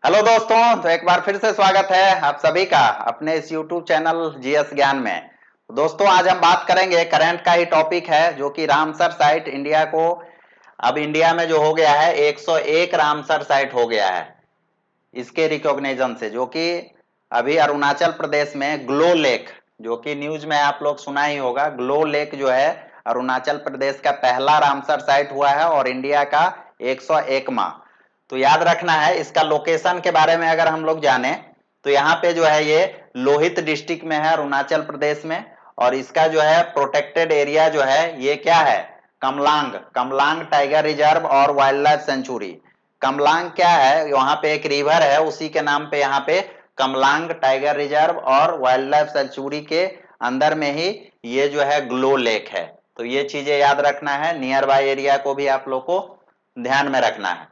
Hello दोस्तों, तो एक बार फिर से स्वागत है आप सभी का अपने इस YouTube चैनल जीएस ज्ञान में। दोस्तों, आज हम बात करेंगे करंट का ही टॉपिक है जो कि रामसर साइट इंडिया को अब इंडिया में जो हो गया है 101 रामसर साइट हो गया है इसके रिकॉग्निशन से, जो कि अभी अरुणाचल प्रदेश में ग्लो लेक, जो कि न्यूज में आप लोग सुना ही होगा। ग्लो लेक जो है अरुणाचल प्रदेश का पहला रामसर साइट हुआ है और इंडिया का 101वां। तो याद रखना है इसका लोकेशन के बारे में। अगर हम लोग जाने तो यहाँ पे जो है ये लोहित डिस्ट्रिक्ट में है अरुणाचल प्रदेश में, और इसका जो है प्रोटेक्टेड एरिया जो है ये क्या है, कमलांग कमलांग टाइगर रिजर्व और वाइल्ड लाइफ सेंचुरी। कमलांग क्या है, वहां पे एक रिवर है उसी के नाम पे यहाँ पे कमलांग टाइगर रिजर्व और वाइल्ड लाइफ सेंचुरी के अंदर में ही ये जो है ग्लो लेक है। तो ये चीजें याद रखना है, नियर बाय एरिया को भी आप लोग को ध्यान में रखना है।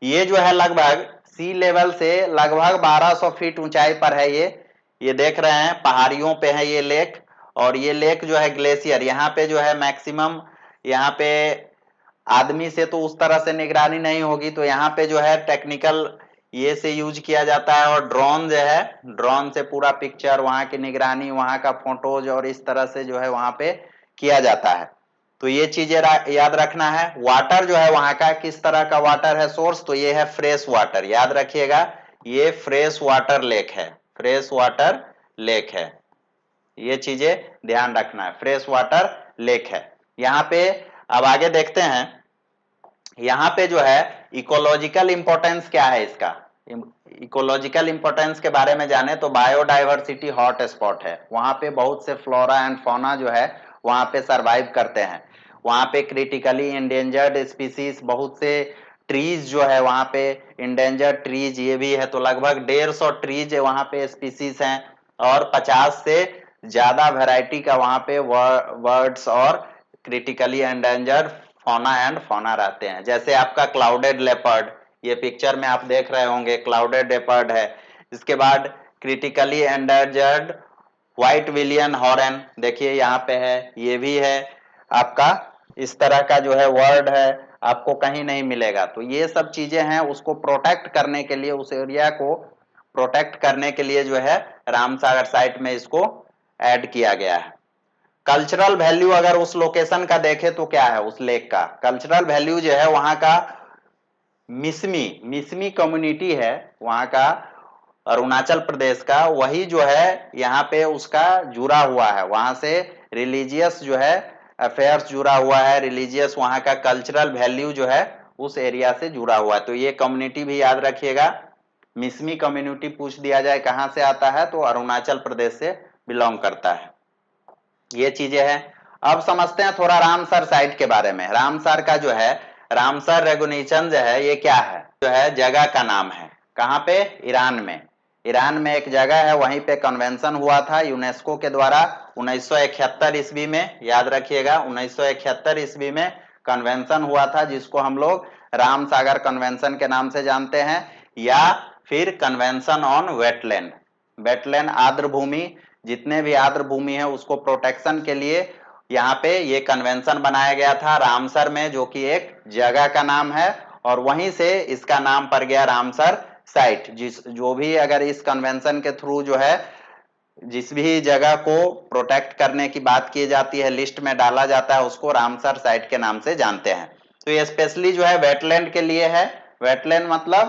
ये जो है लगभग सी लेवल से लगभग 1200 फीट ऊंचाई पर है ये देख रहे हैं पहाड़ियों पे है ये लेक। और ये लेक जो है ग्लेशियर, यहाँ पे जो है मैक्सिमम यहाँ पे आदमी से तो उस तरह से निगरानी नहीं होगी, तो यहाँ पे जो है टेक्निकल ये से यूज किया जाता है, और ड्रोन जो है ड्रोन से पूरा पिक्चर, वहां की निगरानी, वहां का फोटोज और इस तरह से जो है वहां पे किया जाता है। तो ये चीजें याद रखना है। वाटर जो है वहां का किस तरह का वाटर है सोर्स, तो ये है फ्रेश वाटर, याद रखिएगा ये फ्रेश वाटर लेक है, फ्रेश वाटर लेक है। ये चीजें ध्यान रखना है, फ्रेश वाटर लेक है यहाँ पे। अब आगे देखते हैं यहाँ पे जो है इकोलॉजिकल इंपॉर्टेंस क्या है इसका। इकोलॉजिकल इंपॉर्टेंस के बारे में जाने तो बायोडाइवर्सिटी हॉट स्पॉट है, वहां पे बहुत से फ्लोरा एंड फौना जो है वहां पे सरवाइव करते हैं। वहां पे क्रिटिकली इंडेंजर्ड स्पीसीज, बहुत से ट्रीज जो है वहां पे इंडेंजर्ड ट्रीज ये भी है, तो लगभग 150 ट्रीज वहां पे स्पीसीज हैं, और 50 से ज्यादा वैरायटी का वहां पे वर्ड्स और critically endangered fauna and fauna रहते हैं। जैसे आपका क्लाउडेड लेपर्ड, ये पिक्चर में आप देख रहे होंगे क्लाउडेड लेपर्ड है। इसके बाद क्रिटिकली एंडेंजर्ड व्हाइट विलियन हॉर्न, देखिए यहाँ पे है, ये भी है आपका। इस तरह का जो है वर्ड है आपको कहीं नहीं मिलेगा। तो ये सब चीजें हैं, उसको प्रोटेक्ट करने के लिए, उस एरिया को प्रोटेक्ट करने के लिए जो है रामसागर साइट में इसको ऐड किया गया है। कल्चरल वैल्यू अगर उस लोकेशन का देखे तो क्या है, उस लेक का कल्चरल वैल्यू जो है वहां का मिसमी मिसमी कम्युनिटी है वहां का, अरुणाचल प्रदेश का, वही जो है यहाँ पे उसका जुड़ा हुआ है, वहां से रिलीजियस जो है अफेयर्स जुड़ा हुआ है, रिलीजियस वहां का कल्चरल वैल्यू जो है उस एरिया से जुड़ा हुआ है। तो ये कम्युनिटी भी याद रखिएगा, मिसमी कम्युनिटी पूछ दिया जाए कहां से आता है तो अरुणाचल प्रदेश से बिलोंग करता है। ये चीजें हैं। अब समझते हैं थोड़ा रामसर साइट के बारे में। रामसर का जो है रामसर रेगुलेशन जो है ये क्या है, जो है जगह का नाम है। कहाँ पे, ईरान में। ईरान में एक जगह है, वहीं पे कन्वेंशन हुआ था यूनेस्को के द्वारा 1971 ईस्वी में, याद रखिएगा 1971 ईस्वी में कन्वेंशन हुआ था, जिसको हम लोग रामसागर कन्वेंशन के नाम से जानते हैं, या फिर कन्वेंशन ऑन वेटलैंड। वेटलैंड आर्द्र भूमि, जितने भी आर्द्र भूमि है उसको प्रोटेक्शन के लिए यहाँ पे ये कन्वेंशन बनाया गया था रामसर में, जो कि एक जगह का नाम है, और वहीं से इसका नाम पड़ गया रामसर साइट। जिस जो भी अगर इस कन्वेंशन के थ्रू जो है जिस भी जगह को प्रोटेक्ट करने की बात की जाती है, लिस्ट में डाला जाता है, उसको रामसर साइट के नाम से जानते हैं। तो ये स्पेशली जो है वेटलैंड के लिए है। वेटलैंड मतलब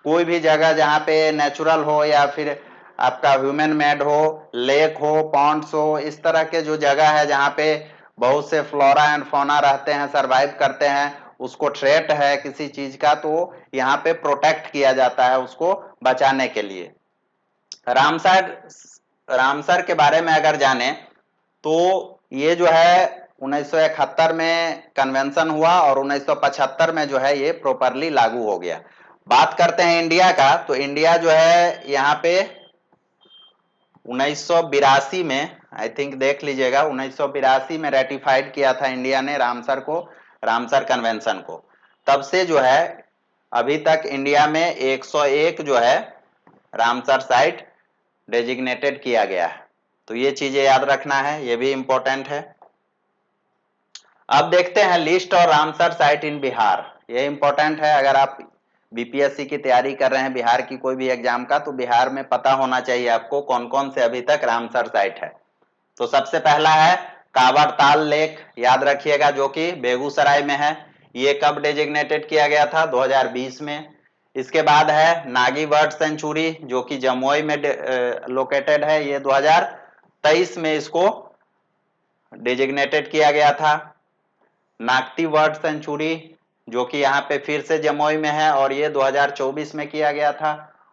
कोई भी जगह जहाँ पे नेचुरल हो या फिर आपका ह्यूमन मेड हो, लेक हो, पॉन्ड्स हो, इस तरह के जो जगह है जहाँ पे बहुत से फ्लोरा एंड फौना रहते हैं, सरवाइव करते हैं, उसको थ्रेट है किसी चीज का, तो यहाँ पे प्रोटेक्ट किया जाता है उसको बचाने के लिए। रामसर रामसर के बारे में अगर जाने तो ये जो है 1971 में कन्वेंशन हुआ और 1975 में जो है ये प्रॉपरली लागू हो गया। बात करते हैं इंडिया का, तो इंडिया जो है यहाँ पे 1982 में, आई थिंक देख लीजिएगा, 1982 में रेटिफाइड किया था इंडिया ने रामसर को, रामसर कन्वेंशन को। तब से जो है अभी तक इंडिया में 101 जो है रामसर साइट डेजिग्नेटेड किया गया है। तो ये चीजें याद रखना है, ये भी इंपॉर्टेंट है। अब देखते हैं लिस्ट और रामसर साइट इन बिहार, ये इंपॉर्टेंट है। अगर आप बीपीएससी की तैयारी कर रहे हैं, बिहार की कोई भी एग्जाम का, तो बिहार में पता होना चाहिए आपको कौन कौन से अभी तक रामसर साइट है। तो सबसे पहला है कांवर ताल लेक, याद रखिएगा, जो कि बेगूसराय में है। ये कब डेजिग्नेटेड किया गया था? 2020 में। इसके बाद है नागी बर्ड सेंचुरी, जो कि जमुई में लोकेटेड है। ये 2023 में इसको डेजिग्नेटेड किया गया था। नागती बर्ड सेंचुरी, जो कि यहाँ पे फिर से जमुई में है, और ये 2024 में किया गया था।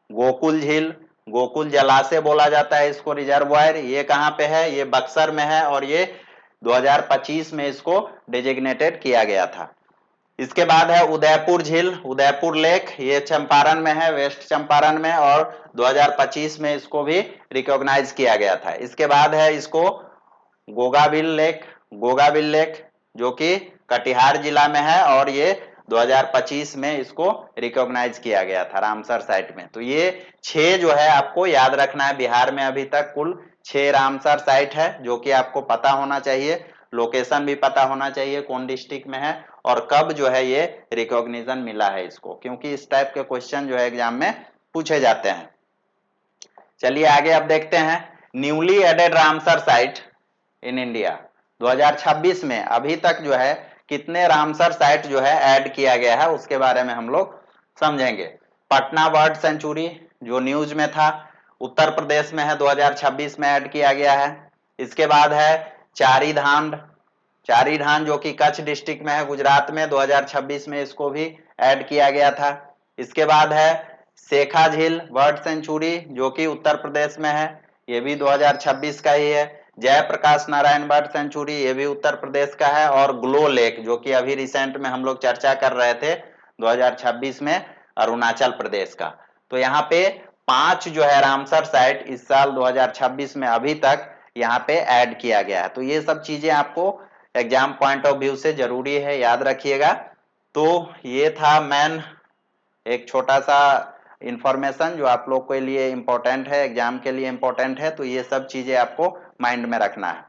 गोकुल झील, गोकुल जलाशय बोला जाता है इसको, रिजर्वायर, ये कहाँ पे है? ये बक्सर में है, और ये 2025 में इसको डेजिग्नेटेड किया गया था। इसके बाद है उदयपुर झील, उदयपुर लेक, ये चंपारण में है, वेस्ट चंपारण में, और 2025 में इसको भी रिकॉग्नाइज किया गया था। इसके बाद है इसको गोगाबिल लेक, गोगाबिल लेक, जो कि कटिहार जिला में है, और ये 2025 में इसको रिकॉग्नाइज किया गया था रामसर साइट में। तो ये 6 जो है आपको याद रखना है। बिहार में अभी तक कुल 6 रामसर साइट है, जो कि आपको पता होना चाहिए। लोकेशन भी पता होना चाहिए कौन डिस्ट्रिक्ट में है, और कब जो है ये रिकॉग्निशन मिला है इसको, क्योंकि इस टाइप के क्वेश्चन जो है एग्जाम में पूछे जाते हैं। चलिए आगे अब देखते हैं newly added Ramsar site in India 2026 में अभी तक जो है कितने रामसर साइट जो है ऐड किया गया है, उसके बारे में हम लोग समझेंगे। पटना बर्ड सेंचुरी, जो न्यूज में था, उत्तर प्रदेश में है, 2026 में ऐड किया गया है। इसके बाद है चारी धाम, चारी धाम जो कि कच्छ डिस्ट्रिक्ट में है, गुजरात में, 2026 में इसको भी ऐड किया गया था। इसके बाद है शेखा झील बर्ड सेंचुरी, जो कि उत्तर प्रदेश में है, ये भी 2026 का ही है। जयप्रकाश नारायण बर्ड सेंचुरी, ये भी उत्तर प्रदेश का है। और ग्लो लेक, जो कि अभी रिसेंट में हम लोग चर्चा कर रहे थे, 2026 में, अरुणाचल प्रदेश का। तो यहाँ पे 5 जो है रामसर साइट इस साल 2026 में अभी तक यहाँ पे ऐड किया गया है। तो ये सब चीजें आपको एग्जाम पॉइंट ऑफ व्यू से जरूरी है, याद रखिएगा। तो ये था मैन एक छोटा सा इंफॉर्मेशन जो आप लोग के लिए इंपॉर्टेंट है, एग्जाम के लिए इंपॉर्टेंट है। तो ये सब चीजें आपको माइंड में रखना है।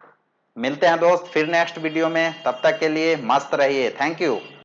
मिलते हैं दोस्त फिर नेक्स्ट वीडियो में, तब तक के लिए मस्त रहिए। Thank you.